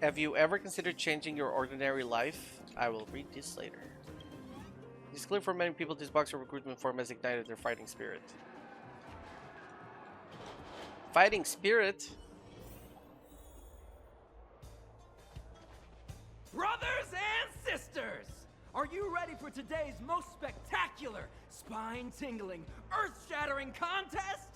Have you ever considered changing your ordinary life? I will read this later. It's clear for many people this boxer recruitment form has ignited their fighting spirit. Fighting spirit? Brothers and sisters! Are you ready for today's most spectacular, spine-tingling, earth-shattering contest?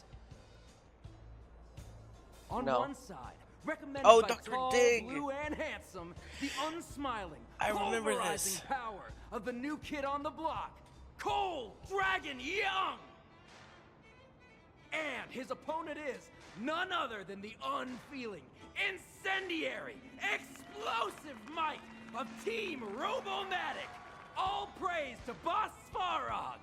On No. one side, recommended Oh, by Dr. tall, Dig. blue, and handsome, the unsmiling, I remember pulverizing this. power of the new kid on the block, Cold Dragon Young! And his opponent is none other than the unfeeling, incendiary, explosive might of Team Robomatic! All praise to Boss Svarog!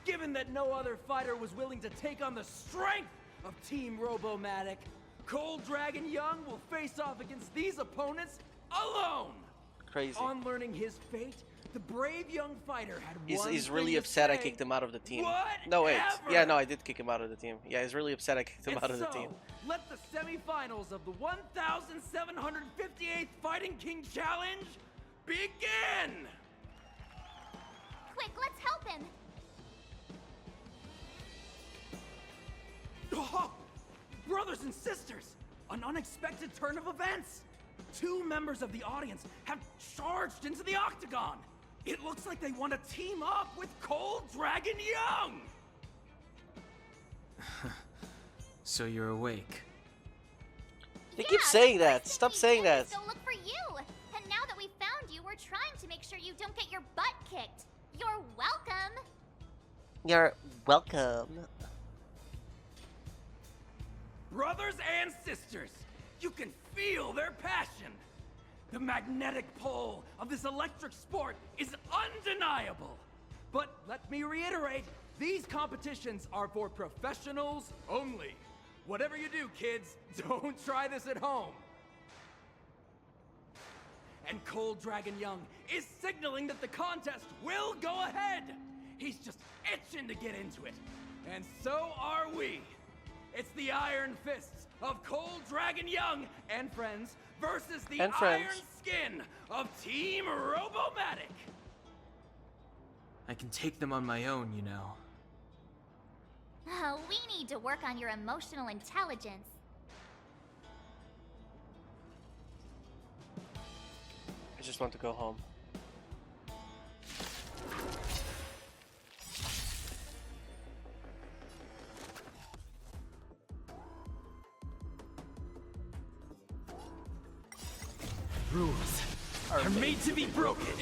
Given that no other fighter was willing to take on the strength of Team Robomatic, Cold Dragon Young will face off against these opponents alone! Crazy. On learning his fate, the brave young fighter had He's one really thing to upset I say. kicked him out of the team. Whatever. No, wait. Yeah, no, I did kick him out of the team. Yeah, he's really upset I kicked him And out of the so, team. let the semifinals of the 1,758th Fighting King Challenge begin! Quick, let's help him! Oh, brothers and sisters, an unexpected turn of events! Two members of the audience have charged into the octagon! It looks like they want to team up with Cold Dragon Young! So you're awake. They keep saying that. First Stop thing we saying did that. was go look for you. And now that we found you, we're trying to make sure you don't get your butt kicked. You're welcome. You're welcome. Brothers and sisters, you can feel their passion. The magnetic pull of this electric sport is undeniable. But let me reiterate, these competitions are for professionals only. Whatever you do, kids, don't try this at home. And Cold Dragon Young is signaling that the contest will go ahead. He's just itching to get into it. And so are we. It's the Iron Fists of Cold Dragon Young and friends versus the Iron Skin of Team Robomatic. I can take them on my own, you know. We need to work on your emotional intelligence. I just want to go home. Rules are made to be broken.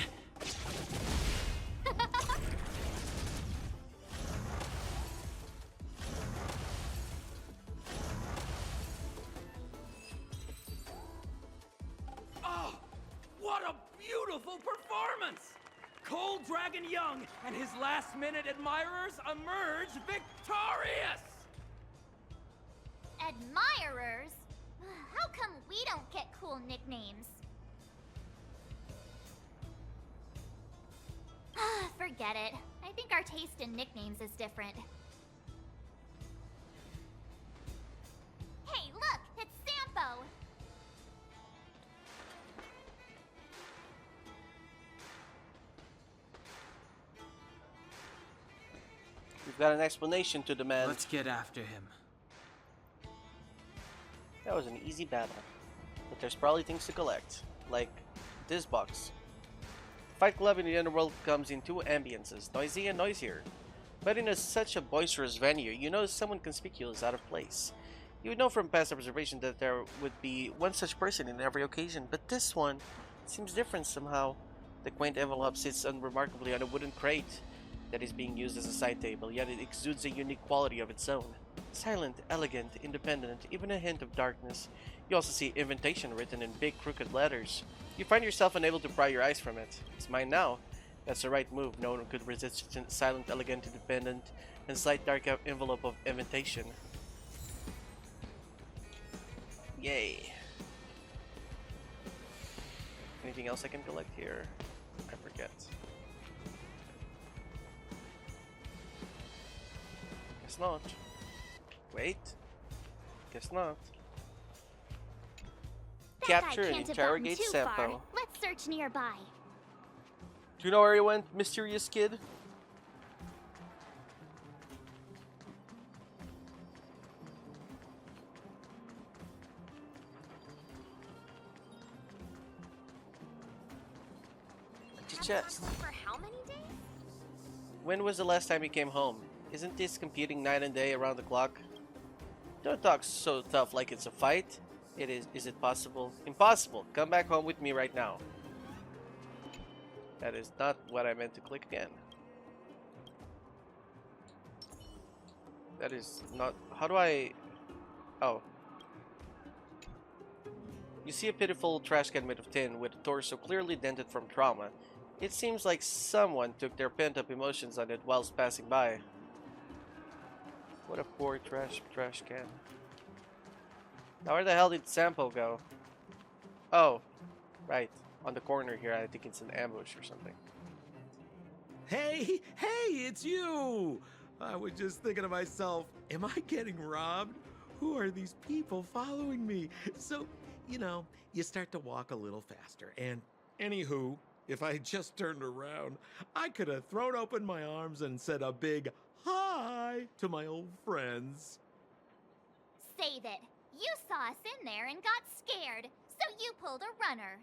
Oh, what a beautiful performance! Cold Dragon Young and his last-minute admirers emerge victorious! Admirers? How come we don't get cool nicknames? Forget it. I think our taste in nicknames is different. Hey, look! It's Sampo! We've got an explanation to demand. Let's get after him. That was an easy battle. But there's probably things to collect. Like this box. Fight Club in the Underworld comes in two ambiences, noisy and noisier. But in such a boisterous venue, you notice someone conspicuous out of place. You would know from past observation that there would be one such person in every occasion, but this one seems different somehow. The quaint envelope sits unremarkably on a wooden crate that is being used as a side table, yet it exudes a unique quality of its own. Silent, elegant, independent, even a hint of darkness. You also see invitation written in big crooked letters. You find yourself unable to pry your eyes from it. It's mine now. That's the right move. No one could resist silent, elegant, independent, and slight dark envelope of invitation. Yay. Anything else I can collect here? I forget. Guess not. Wait. Guess not. capture and can't have gotten interrogate too far. Sampo. Let's search nearby. Do you know where he went, mysterious kid? Empty chest. For how many days? When was the last time you came home? Isn't this computing night and day around the clock? Don't talk so tough like it's a fight. It is. Is it possible? Impossible. Come back home with me right now. That is not what I meant to click again. That is not... How do I... Oh. You see a pitiful trash can made of tin with a torso clearly dented from trauma. It seems like someone took their pent-up emotions on it whilst passing by. What a poor trash can. Now where the hell did Sampo go? Oh, right. On the corner here, I think it's an ambush or something. Hey, it's you! I was just thinking to myself, am I getting robbed? Who are these people following me? So, you start to walk a little faster. And anywho, if I had just turned around, I could have thrown open my arms and said a big hi to my old friends. Save it. You saw us in there and got scared, so you pulled a runner.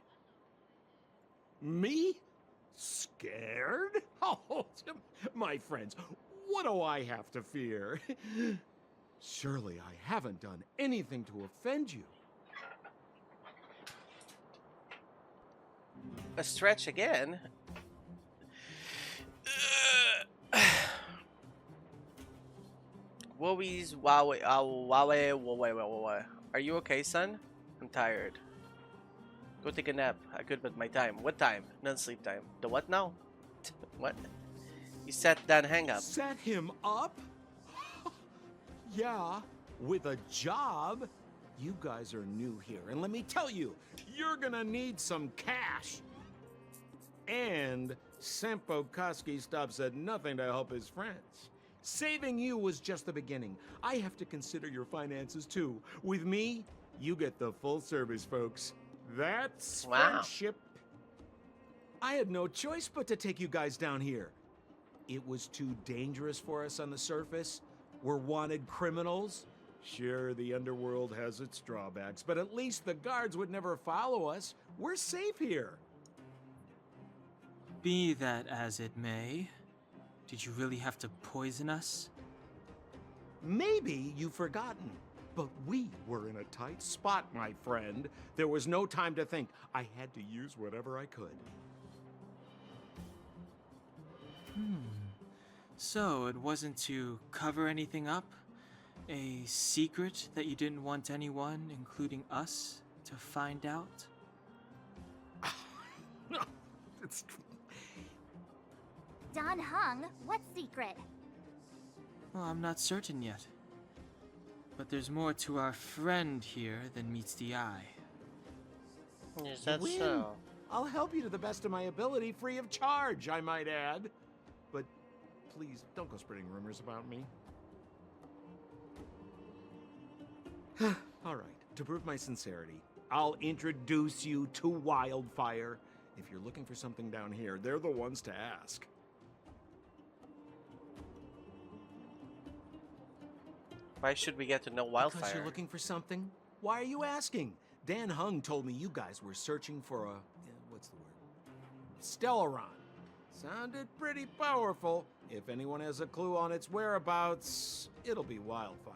Me? Scared? Oh, my friends, what do I have to fear? Surely I haven't done anything to offend you. A stretch again? Wowies, Wawe. Are you okay, son? I'm tired. Go take a nap. I could but my time. What time? Non-sleep time. The what now? What? You sat down, hang up. Set him up? Yeah, with a job. You guys are new here, and let me tell you, you're gonna need some cash. And Sampo Koski stops at nothing to help his friends. Saving you was just the beginning. I have to consider your finances too. With me, you get the full service, folks. That's wow. Friendship. I had no choice but to take you guys down here. It was too dangerous for us on the surface. We're wanted criminals. Sure, the underworld has its drawbacks, but at least the guards would never follow us. We're safe here. Be that as it may, did you really have to poison us? Maybe you've forgotten, but we were in a tight spot, my friend. There was no time to think. I had to use whatever I could. So it wasn't to cover anything up? A secret that you didn't want anyone, including us, to find out? It's... Don Hung, what secret? Well, I'm not certain yet. But there's more to our friend here than meets the eye. Is that Win. so? I'll help you to the best of my ability, free of charge, I might add. But please, don't go spreading rumors about me. All right, to prove my sincerity, I'll introduce you to Wildfire. If you're looking for something down here, they're the ones to ask. Why should we get to know Wildfire? Because you're looking for something? Why are you asking? Dan Hung told me you guys were searching for a... what's the word? Stellaron. Sounded pretty powerful. If anyone has a clue on its whereabouts, it'll be Wildfire.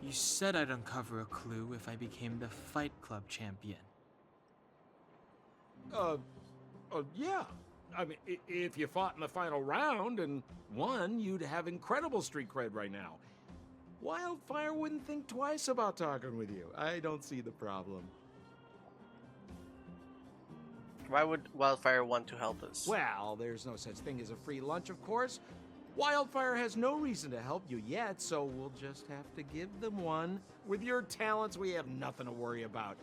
You said I'd uncover a clue if I became the Fight Club champion. Yeah. I mean, if you fought in the final round and won, you'd have incredible street cred right now. Wildfire wouldn't think twice about talking with you. I don't see the problem. Why would Wildfire want to help us? Well, there's no such thing as a free lunch, of course. Wildfire has no reason to help you yet, so we'll just have to give them one. With your talents, we have nothing to worry about.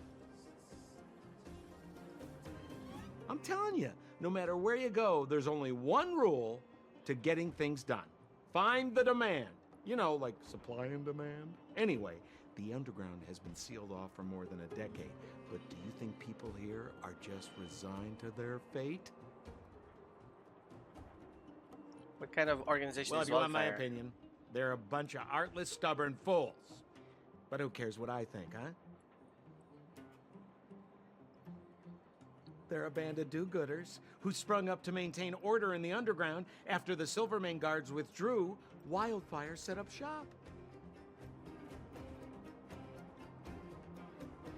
I'm telling you, no matter where you go, there's only one rule to getting things done. Find the demand. You know, like supply and demand. Anyway, The underground has been sealed off for more than a decade, but do you think people here are just resigned to their fate? What kind of organization Well, is if you want my Wildfire? opinion, they're a bunch of artless, stubborn fools. But who cares what I think, huh? They're a band of do-gooders who sprung up to maintain order in the underground after the Silvermane guards withdrew. Wildfire set up shop.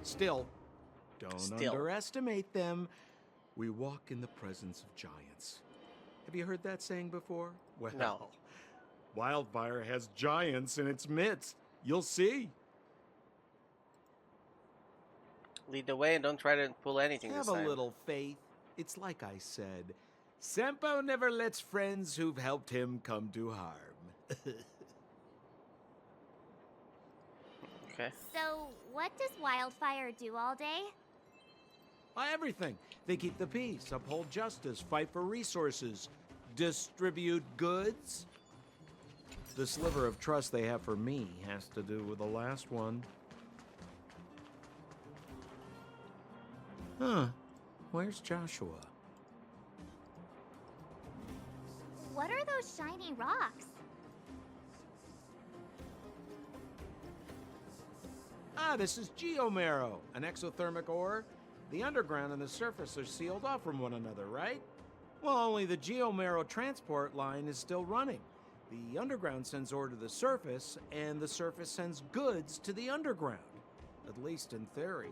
Still, don't underestimate them. We walk in the presence of giants. Have you heard that saying before? Well, No. Wildfire has giants in its midst. You'll see. Lead the way and don't try to pull anything Have this time. a little faith. It's like I said. Senpo never lets friends who've helped him come to harm. Okay. So, what does Wildfire do all day? Everything. They keep the peace, uphold justice, fight for resources, distribute goods. The sliver of trust they have for me has to do with the last one. Huh. Where's Joshua? What are those shiny rocks? This is geomarrow, an exothermic ore. The underground and the surface are sealed off from one another, right? Well, only the geomarrow transport line is still running. The underground sends ore to the surface, and the surface sends goods to the underground. At least in theory.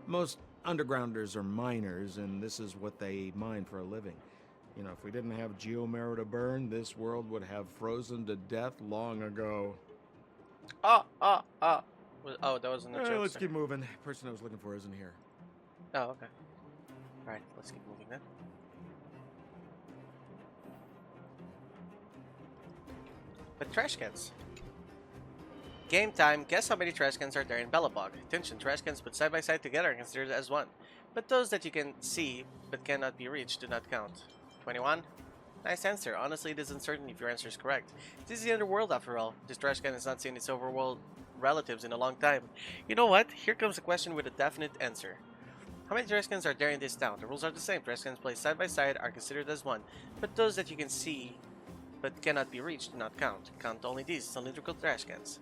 Most undergrounders are miners, and this is what they mine for a living. You know, if we didn't have geomarrow to burn, this world would have frozen to death long ago. Oh, that wasn't a joke. Let's sir. keep moving. Person I was looking for isn't here. Oh, okay. Alright, let's keep moving then. But trash cans. Game time. Guess how many trash cans are there in Bellabog? Attention, trash cans put side by side together are considered as one. But those that you can see but cannot be reached do not count. 21? Nice answer. Honestly, it is uncertain if your answer is correct. This is the underworld after all. This trash can has not seen its overworld relatives in a long time. You know what? Here comes a question with a definite answer. How many trash cans are there in this town? The rules are the same. Trash cans placed side by side are considered as one. But those that you can see but cannot be reached do not count. Count only these cylindrical trash cans.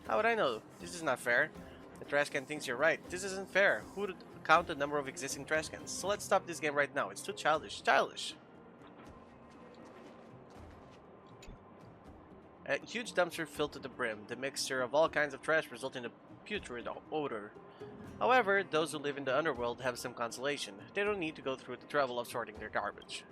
How would I know? This is not fair. The trash can thinks you're right. This isn't fair. Who would count the number of existing trash cans? So let's stop this game right now. It's too childish. Childish! A huge dumpster filled to the brim. The mixture of all kinds of trash resulting in a putrid odor. However, those who live in the underworld have some consolation. They don't need to go through the trouble of sorting their garbage.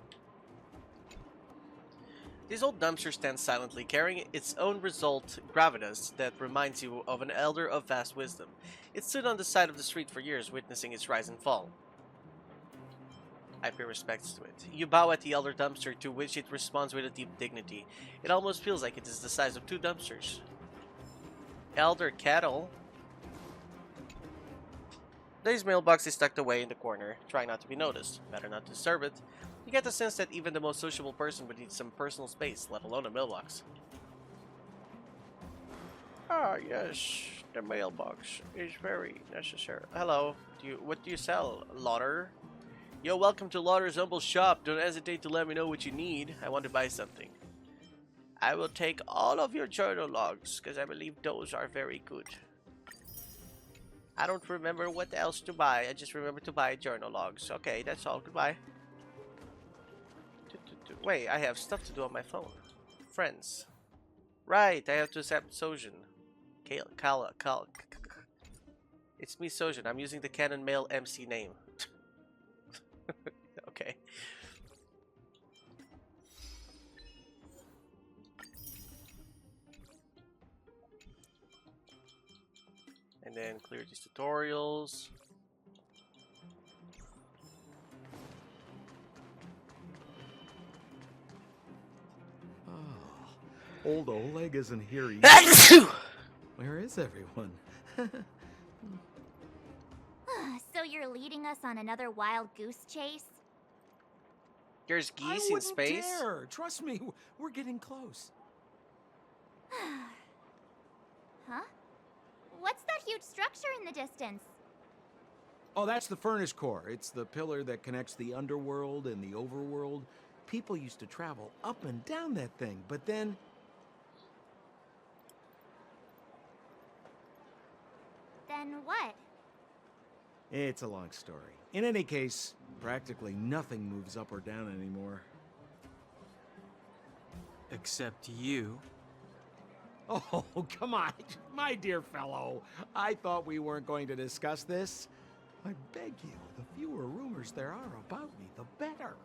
This old dumpster stands silently, carrying its own result, gravitas, that reminds you of an elder of vast wisdom. It stood on the side of the street for years, witnessing its rise and fall. I pay respects to it. You bow at the elder dumpster, to which it responds with a deep dignity. It almost feels like it is the size of two dumpsters. Elder Cattle. This mailbox is tucked away in the corner, trying not to be noticed. Better not disturb it. You get the sense that even the most sociable person would need some personal space, let alone a mailbox. Ah, yes, the mailbox is very necessary. Hello, what do you sell, Lauder? Yo, welcome to Lauder's humble shop. Don't hesitate to let me know what you need. I want to buy something. I will take all of your journal logs, because I believe those are very good. I don't remember what else to buy. I just remember to buy journal logs. Okay, that's all. Goodbye. Wait, I have stuff to do on my phone. Friends. Right, I have to accept Sojin. It's me, Sojin. I'm using the Canon Mail MC name. Okay. And then clear these tutorials. Old Oleg isn't here either. Where is everyone? So you're leading us on another wild goose chase? There's I geese in wouldn't space? dare. Trust me, we're getting close. Huh? What's that huge structure in the distance? Oh, that's the furnace core. It's the pillar that connects the underworld and the overworld. People used to travel up and down that thing, but then... Then what? It's a long story. In any case, practically nothing moves up or down anymore. Except you. Oh, come on, my dear fellow. I thought we weren't going to discuss this. I beg you, the fewer rumors there are about me, the better.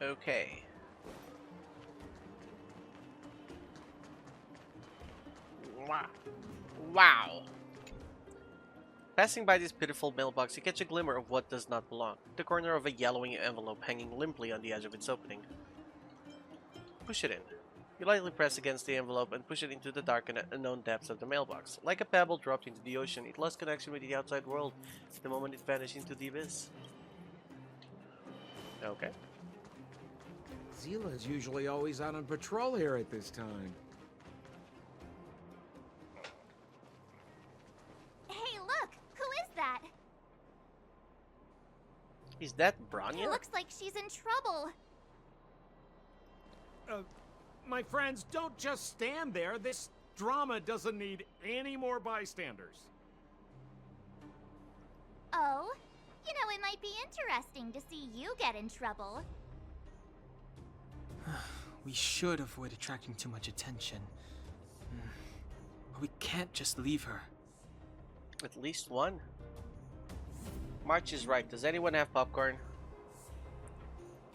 Okay. Wow. Passing by this pitiful mailbox, you catch a glimmer of what does not belong. The corner of a yellowing envelope hanging limply on the edge of its opening. Push it in. You lightly press against the envelope and push it into the dark and unknown depths of the mailbox. Like a pebble dropped into the ocean, it lost connection with the outside world the moment it vanished into the abyss. Okay. Zila's usually always out on patrol here at this time. Hey, look! Who is that? Is that Branya? It looks like she's in trouble. My friends, don't just stand there. This drama doesn't need any more bystanders. Oh? You know, it might be interesting to see you get in trouble. We should avoid attracting too much attention. But we can't just leave her. At least one. March is right. Does anyone have popcorn?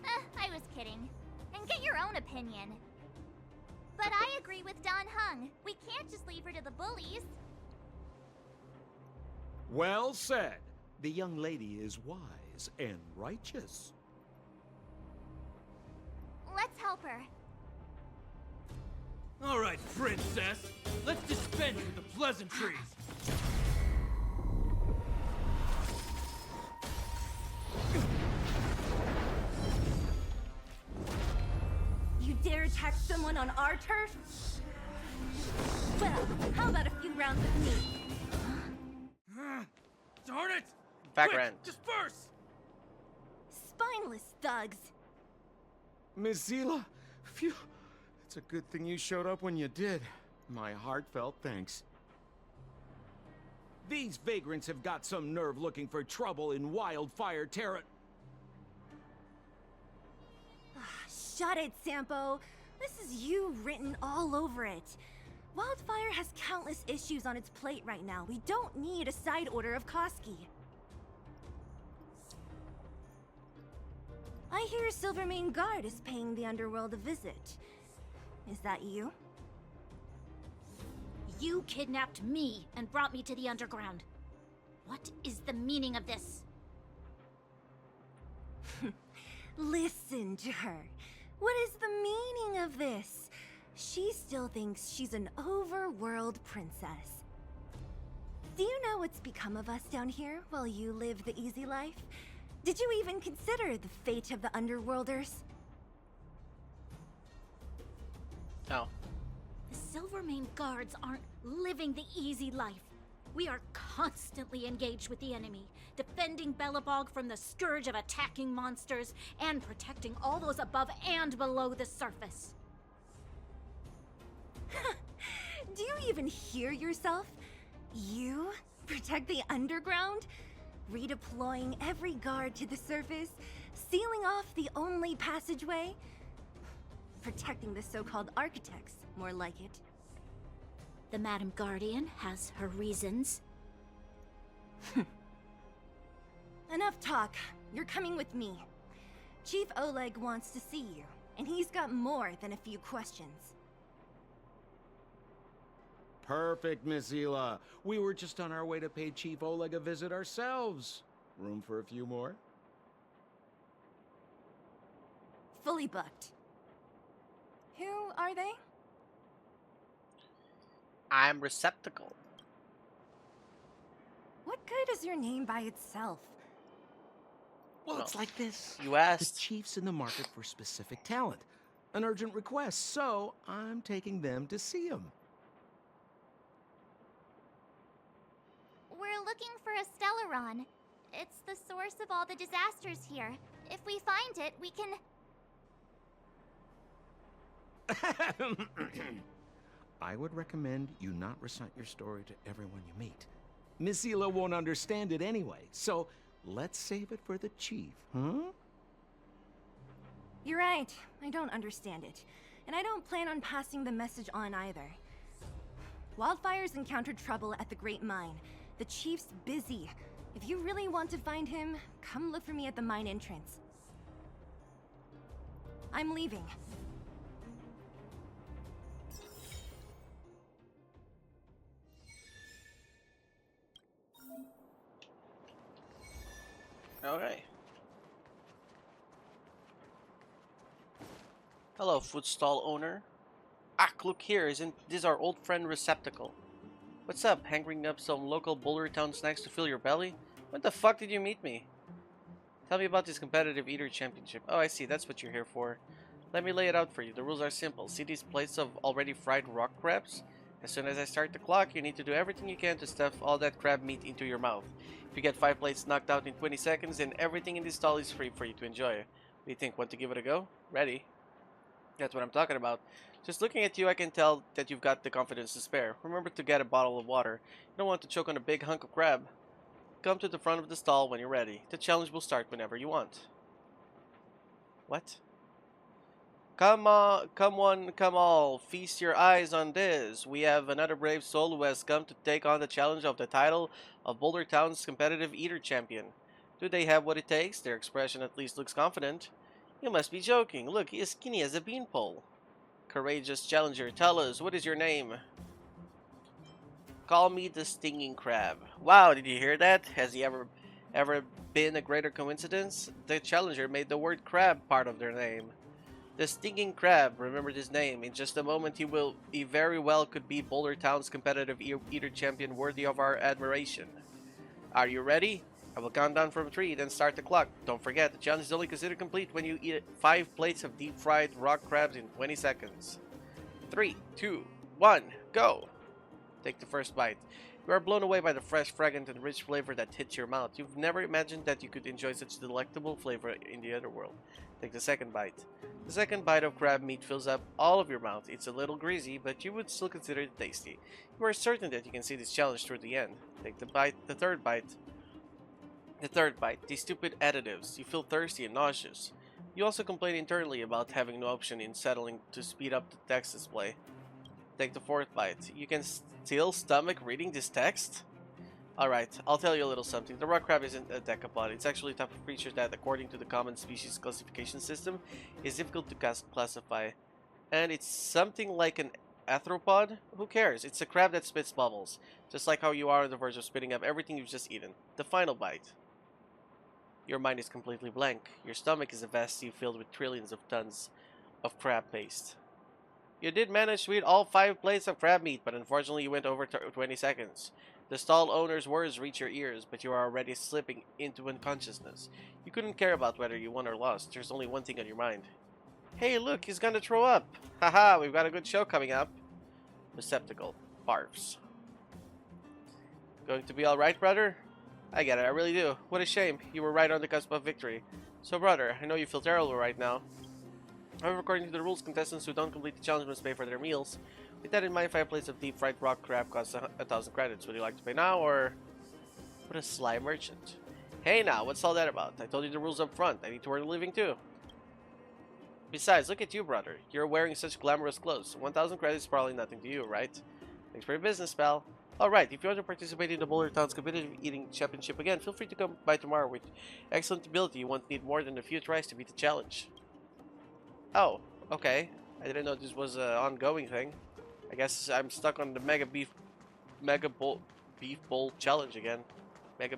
I was kidding. And get your own opinion. But I agree with Don Hung. We can't just leave her to the bullies. Well said. The young lady is wise and righteous. Let's help her. All right, princess. Let's dispense with the pleasantries. You dare attack someone on our turf? Well, how about a few rounds with me? Darn it! Background. Quick, disperse! Spineless thugs. Miss Zila, phew. It's a good thing you showed up when you did. My heartfelt thanks. These vagrants have got some nerve looking for trouble in Wildfire Terra. Shut it, Sampo. This is you written all over it. Wildfire has countless issues on its plate right now. We don't need a side order of Koski. I hear Silvermane Guard is paying the Underworld a visit. Is that you? You kidnapped me and brought me to the underground. What is the meaning of this? Listen to her. What is the meaning of this? She still thinks she's an overworld princess. Do you know what's become of us down here while you live the easy life? Did you even consider the fate of the Underworlders? Oh. The Silvermane Guards aren't living the easy life. We are constantly engaged with the enemy, defending Belobog from the scourge of attacking monsters and protecting all those above and below the surface. Do you even hear yourself? You protect the underground? Redeploying every guard to the surface? Sealing off the only passageway? Protecting the so-called architects, more like it. The Madam Guardian has her reasons. Enough talk. You're coming with me. Chief Oleg wants to see you, and he's got more than a few questions. Perfect, Miss Zila. We were just on our way to pay Chief Oleg a visit ourselves. Room for a few more? Fully booked. Who are they? I'm receptacle. What good is your name by itself? Well, it's like this. You The asked. chief's in the market for specific talent. An urgent request, so I'm taking them to see him. We're looking for a Stellaron. It's the source of all the disasters here. If we find it, we can... I would recommend you not recite your story to everyone you meet. Miss Hila won't understand it anyway, so let's save it for the chief, huh? You're right. I don't understand it. And I don't plan on passing the message on either. Wildfire's encountered trouble at the Great Mine. The chief's busy. If you really want to find him, come look for me at the mine entrance. I'm leaving. Okay. Hello, food stall owner. Ah, look here, isn't this our old friend Receptacle? What's up, hankering up some local Boulder Town snacks to fill your belly? When the fuck did you meet me? Tell me about this competitive eater championship. Oh, I see, that's what you're here for. Let me lay it out for you. The rules are simple. See these plates of already fried rock crabs? As soon as I start the clock, you need to do everything you can to stuff all that crab meat into your mouth. If you get 5 plates knocked out in 20 seconds, then everything in this stall is free for you to enjoy. What do you think? Want to give it a go? Ready? That's what I'm talking about. Just looking at you, I can tell that you've got the confidence to spare. Remember to get a bottle of water. You don't want to choke on a big hunk of crab. Come to the front of the stall when you're ready. The challenge will start whenever you want. What? Come on, come one, come all. Feast your eyes on this. We have another brave soul who has come to take on the challenge of the title of Boulder Town's competitive eater champion. Do they have what it takes? Their expression at least looks confident. You must be joking. Look, he is skinny as a beanpole. Courageous challenger, tell us, what is your name? Call me the Stinging Crab. Wow, did you hear that? Has he ever been a greater coincidence? The challenger made the word crab part of their name. The Stinging Crab, remember his name. In just a moment he very well could be Boulder Town's competitive eater champion, worthy of our admiration. Are you ready? I will count down from 3, then start the clock. Don't forget, the challenge is only considered complete when you eat 5 plates of deep-fried rock crabs in 20 seconds. 3, 2, 1, go! Take the first bite. You are blown away by the fresh, fragrant, and rich flavor that hits your mouth. You've never imagined that you could enjoy such delectable flavor in the otherworld. Take the second bite. The second bite of crab meat fills up all of your mouth. It's a little greasy, but you would still consider it tasty. You are certain that you can see this challenge through the end. Take the third bite. These stupid additives. You feel thirsty and nauseous. You also complain internally about having no option in settling to speed up the text display. Take the fourth bite. You can still stomach reading this text? Alright, I'll tell you a little something. The rock crab isn't a decapod. It's actually a type of creature that, according to the common species classification system, is difficult to classify. And it's something like an arthropod? Who cares? It's a crab that spits bubbles. Just like how you are on the verge of spitting up everything you've just eaten. The final bite. Your mind is completely blank. Your stomach is a vast sea filled with trillions of tons of crab paste. You did manage to eat all 5 plates of crab meat, but unfortunately you went over 20 seconds. The stall owner's words reach your ears, but you are already slipping into unconsciousness. You couldn't care about whether you won or lost. There's only one thing on your mind. Hey, look, he's gonna throw up. Haha, we've got a good show coming up. Receptacle. Barfs. Going to be alright, brother? I get it, I really do. What a shame. You were right on the cusp of victory. So, brother, I know you feel terrible right now. However, according to the rules, contestants who don't complete the challenge must pay for their meals. With that in mind, 5 plates of deep-fried rock crab costs 1,000 credits. Would you like to pay now, or... What a sly merchant. Hey now, what's all that about? I told you the rules up front. I need to earn a living too. Besides, look at you, brother. You're wearing such glamorous clothes. 1,000 credits is probably nothing to you, right? Thanks for your business, pal. Alright, if you want to participate in the Boulder Town's competitive eating championship again, feel free to come by tomorrow. With excellent ability, you won't need more than a few tries to beat the challenge. Oh, okay. I didn't know this was an ongoing thing. I guess I'm stuck on the Mega Beef Bowl challenge again. Mega